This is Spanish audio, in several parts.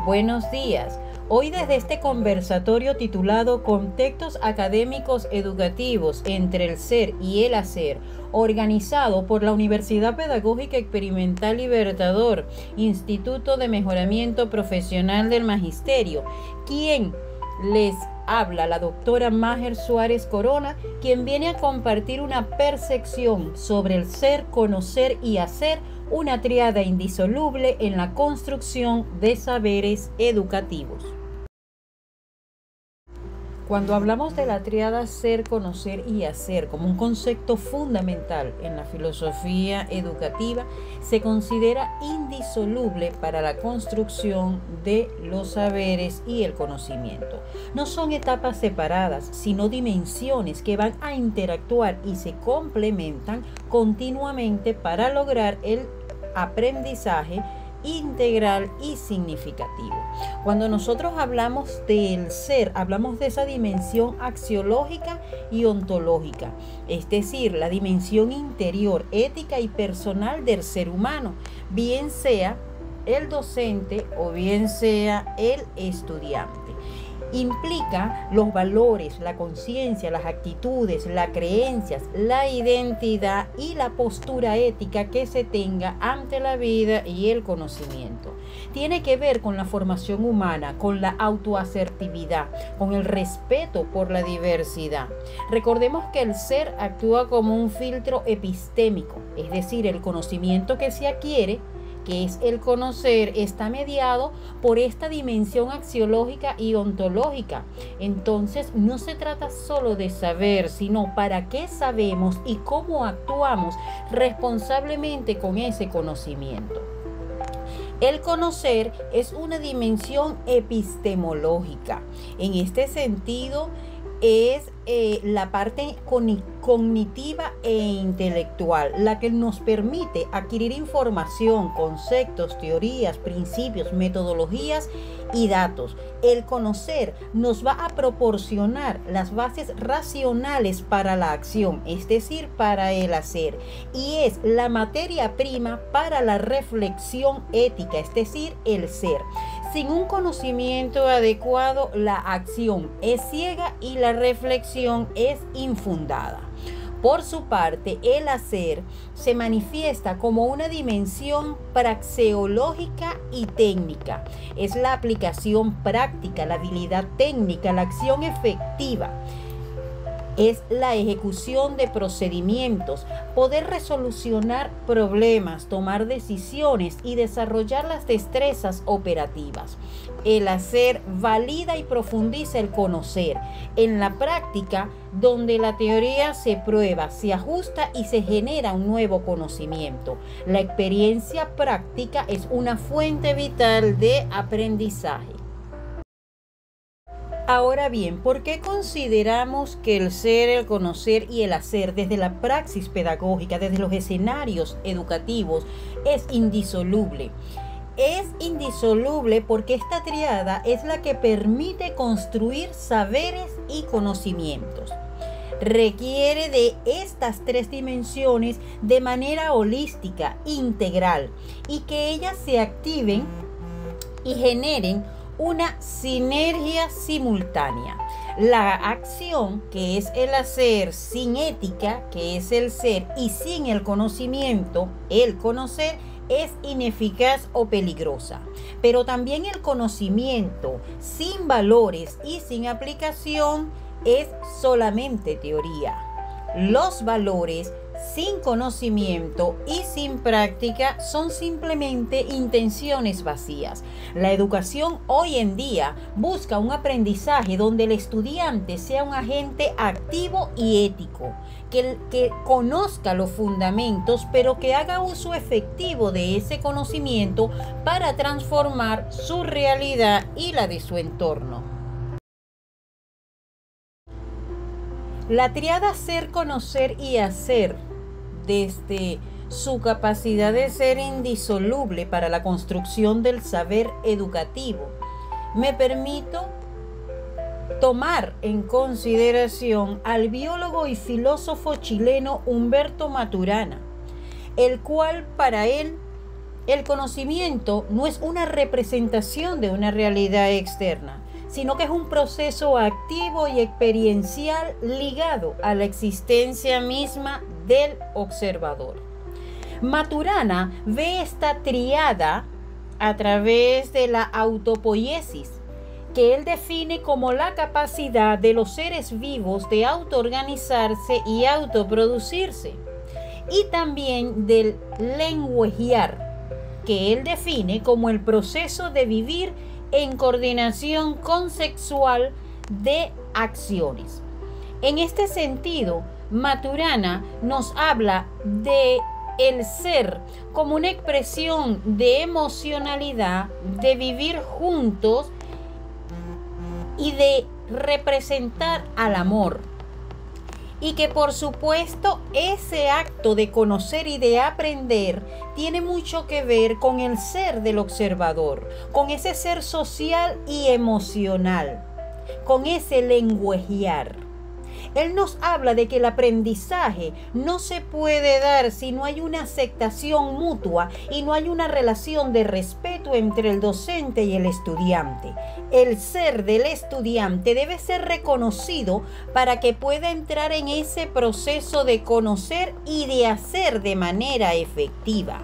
Buenos días. Hoy desde este conversatorio titulado Contextos académicos educativos entre el ser y el hacer, organizado por la Universidad Pedagógica Experimental Libertador, Instituto de Mejoramiento Profesional del Magisterio, quien les habla la doctora Máger Suárez Corona, quien viene a compartir una percepción sobre el ser, conocer y hacer, una tríada indisoluble en la construcción de saberes educativos. Cuando hablamos de la tríada ser, conocer y hacer como un concepto fundamental en la filosofía educativa, se considera indisoluble para la construcción de los saberes y el conocimiento. No son etapas separadas, sino dimensiones que van a interactuar y se complementan continuamente para lograr el aprendizaje integral y significativo. Cuando nosotros hablamos del ser, hablamos de esa dimensión axiológica y ontológica, es decir, la dimensión interior, ética y personal del ser humano, bien sea el docente o bien sea el estudiante. Implica los valores, la conciencia, las actitudes, las creencias, la identidad y la postura ética que se tenga ante la vida y el conocimiento. Tiene que ver con la formación humana, con la autoasertividad, con el respeto por la diversidad. Recordemos que el ser actúa como un filtro epistémico, es decir, el conocimiento que se adquiere, que es el conocer, está mediado por esta dimensión axiológica y ontológica. Entonces, no se trata solo de saber, sino para qué sabemos y cómo actuamos responsablemente con ese conocimiento. El conocer es una dimensión epistemológica. En este sentido, es la parte cognitiva e intelectual, la que nos permite adquirir información, conceptos, teorías, principios, metodologías y datos. El conocer nos va a proporcionar las bases racionales para la acción, es decir, para el hacer, y es la materia prima para la reflexión ética, es decir, el ser. Sin un conocimiento adecuado, la acción es ciega y la reflexión es infundada. Por su parte, el hacer se manifiesta como una dimensión praxeológica y técnica. Es la aplicación práctica, la habilidad técnica, la acción efectiva. Es la ejecución de procedimientos, poder resolucionar problemas, tomar decisiones y desarrollar las destrezas operativas. El hacer valida y profundiza el conocer. En la práctica, donde la teoría se prueba, se ajusta y se genera un nuevo conocimiento. La experiencia práctica es una fuente vital de aprendizaje. Ahora bien, ¿por qué consideramos que el ser, el conocer y el hacer desde la praxis pedagógica, desde los escenarios educativos, es indisoluble? Es indisoluble porque esta tríada es la que permite construir saberes y conocimientos. Requiere de estas tres dimensiones de manera holística, integral, y que ellas se activen y generen una sinergia simultánea. La acción, que es el hacer, sin ética, que es el ser, y sin el conocimiento, el conocer, es ineficaz o peligrosa. Pero también el conocimiento sin valores y sin aplicación es solamente teoría. Los valores sin conocimiento y sin práctica son simplemente intenciones vacías. La educación hoy en día busca un aprendizaje donde el estudiante sea un agente activo y ético, que conozca los fundamentos, pero que haga uso efectivo de ese conocimiento para transformar su realidad y la de su entorno. La tríada ser, conocer y hacer, desde su capacidad de ser indisoluble para la construcción del saber educativo, me permito tomar en consideración al biólogo y filósofo chileno Humberto Maturana, el cual para él el conocimiento no es una representación de una realidad externa, sino que es un proceso activo y experiencial ligado a la existencia misma del observador. Maturana ve esta triada a través de la autopoiesis, que él define como la capacidad de los seres vivos de autoorganizarse y autoproducirse, y también del lenguajear, que él define como el proceso de vivir en coordinación conceptual de acciones. En este sentido, Maturana nos habla de el ser como una expresión de emocionalidad, de vivir juntos y de representar al amor. Y que por supuesto ese acto de conocer y de aprender tiene mucho que ver con el ser del observador, con ese ser social y emocional, con ese lenguajear. Él nos habla de que el aprendizaje no se puede dar si no hay una aceptación mutua y no hay una relación de respeto entre el docente y el estudiante. El ser del estudiante debe ser reconocido para que pueda entrar en ese proceso de conocer y de hacer de manera efectiva.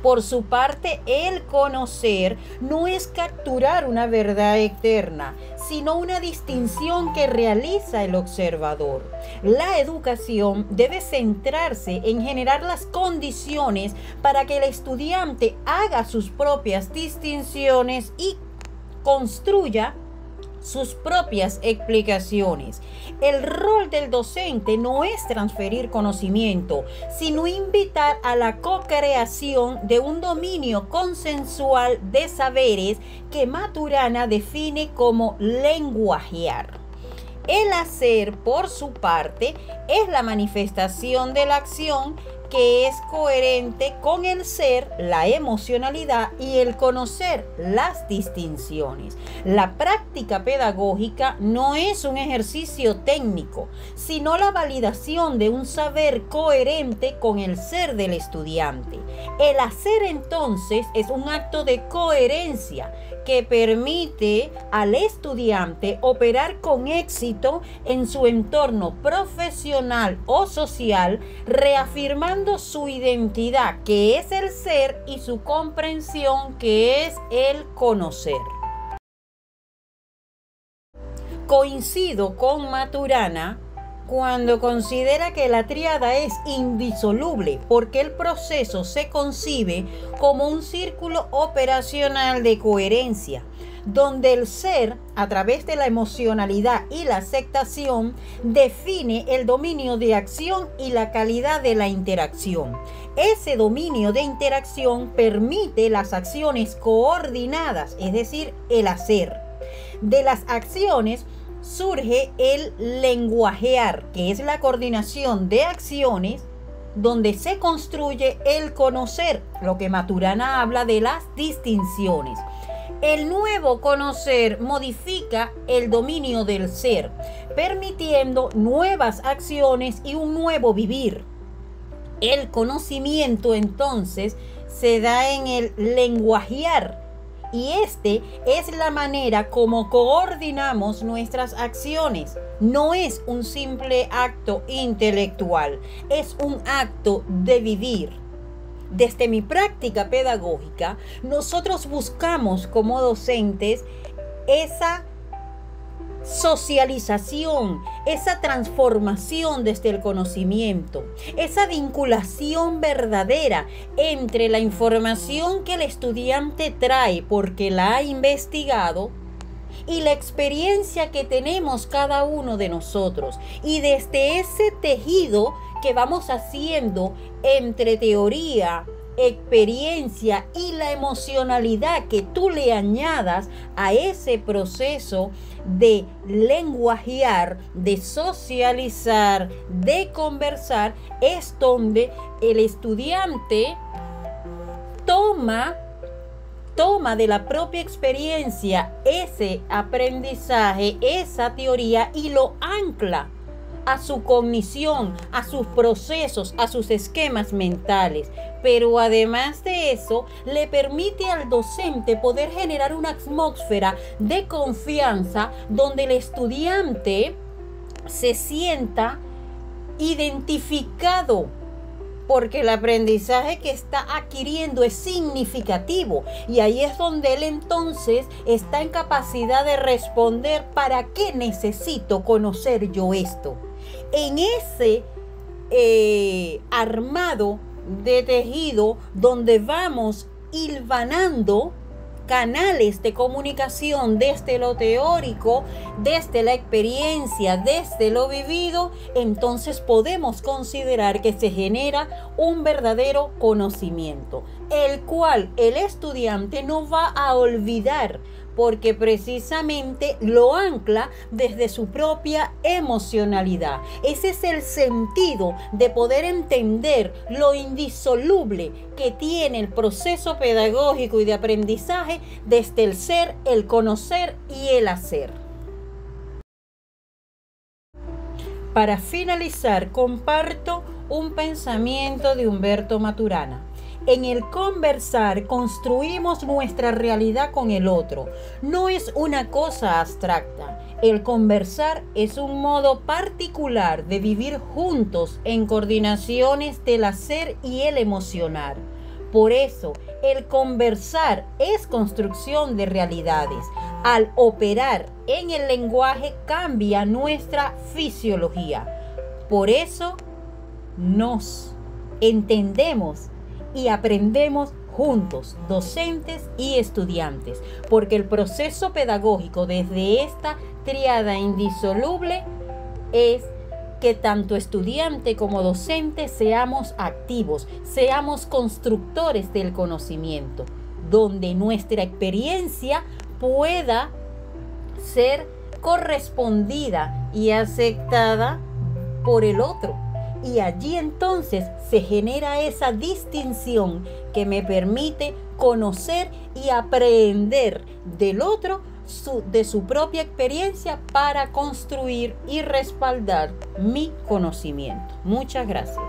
Por su parte, el conocer no es capturar una verdad eterna, sino una distinción que realiza el observador. La educación debe centrarse en generar las condiciones para que el estudiante haga sus propias distinciones y construya sus propias explicaciones. El rol del docente no es transferir conocimiento, sino invitar a la co-creación de un dominio consensual de saberes que Maturana define como lenguajear. El hacer, por su parte, es la manifestación de la acción que es coherente con el ser, la emocionalidad y el conocer las distinciones. La práctica pedagógica no es un ejercicio técnico, sino la validación de un saber coherente con el ser del estudiante. El hacer entonces es un acto de coherencia que permite al estudiante operar con éxito en su entorno profesional o social, reafirmando su identidad, que es el ser, y su comprensión, que es el conocer. Coincido con Maturana cuando considera que la tríada es indisoluble, porque el proceso se concibe como un círculo operacional de coherencia, donde el ser, a través de la emocionalidad y la aceptación, define el dominio de acción y la calidad de la interacción. Ese dominio de interacción permite las acciones coordinadas, es decir, el hacer. De las acciones surge el lenguajear, que es la coordinación de acciones donde se construye el conocer, lo que Maturana habla de las distinciones. El nuevo conocer modifica el dominio del ser, permitiendo nuevas acciones y un nuevo vivir. El conocimiento entonces se da en el lenguajear, y este es la manera como coordinamos nuestras acciones. No es un simple acto intelectual, es un acto de vivir. Desde mi práctica pedagógica, nosotros buscamos como docentes esa socialización, esa transformación desde el conocimiento, esa vinculación verdadera entre la información que el estudiante trae porque la ha investigado y la experiencia que tenemos cada uno de nosotros. Y desde ese tejido que vamos haciendo entre teoría, experiencia y la emocionalidad que tú le añadas a ese proceso de lenguajear, de socializar, de conversar, es donde el estudiante toma de la propia experiencia ese aprendizaje, esa teoría, y lo ancla a su cognición, a sus procesos, a sus esquemas mentales. Pero además de eso, le permite al docente poder generar una atmósfera de confianza donde el estudiante se sienta identificado, porque el aprendizaje que está adquiriendo es significativo, y ahí es donde él entonces está en capacidad de responder: ¿para qué necesito conocer yo esto? En ese armado de tejido donde vamos hilvanando canales de comunicación desde lo teórico, desde la experiencia, desde lo vivido, entonces podemos considerar que se genera un verdadero conocimiento, el cual el estudiante no va a olvidar, porque precisamente lo ancla desde su propia emocionalidad. Ese es el sentido de poder entender lo indisoluble que tiene el proceso pedagógico y de aprendizaje desde el ser, el conocer y el hacer. Para finalizar, comparto un pensamiento de Humberto Maturana. En el conversar construimos nuestra realidad con el otro. No es una cosa abstracta. El conversar es un modo particular de vivir juntos en coordinaciones del hacer y el emocionar. Por eso, el conversar es construcción de realidades. Al operar en el lenguaje cambia nuestra fisiología. Por eso, nos entendemos y aprendemos juntos, docentes y estudiantes, porque el proceso pedagógico desde esta tríada indisoluble es que tanto estudiante como docente seamos activos, seamos constructores del conocimiento, donde nuestra experiencia pueda ser correspondida y aceptada por el otro. Y allí entonces se genera esa distinción que me permite conocer y aprender del otro de su propia experiencia para construir y respaldar mi conocimiento. Muchas gracias.